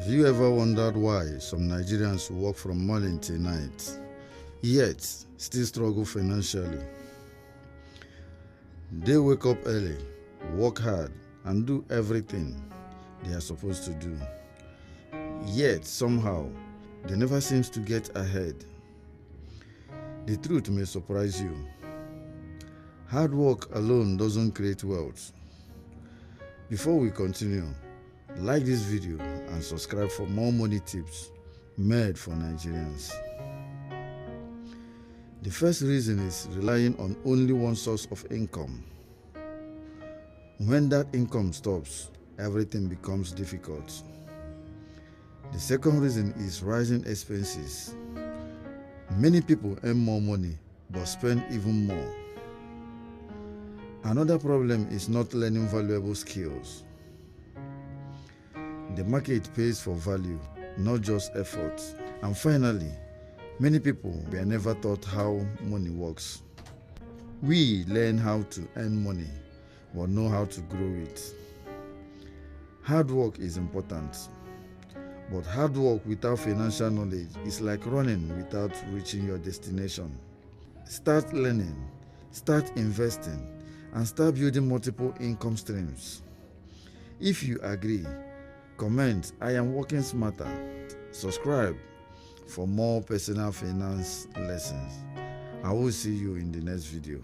Have you ever wondered why some Nigerians work from morning till night, yet still struggle financially? They wake up early, work hard, and do everything they are supposed to do. Yet somehow, they never seem to get ahead. The truth may surprise you. Hard work alone doesn't create wealth. Before we continue, like this video and subscribe for more money tips made for Nigerians. The first reason is relying on only one source of income. When that income stops, everything becomes difficult. The second reason is rising expenses. Many people earn more money but spend even more. Another problem is not learning valuable skills. The market pays for value, not just effort. And finally, many people were never taught how money works. We learn how to earn money, but know how to grow it. Hard work is important, but hard work without financial knowledge is like running without reaching your destination. Start learning, start investing, and start building multiple income streams. If you agree, comment "I am working smarter." Subscribe for more personal finance lessons. I will see you in the next video.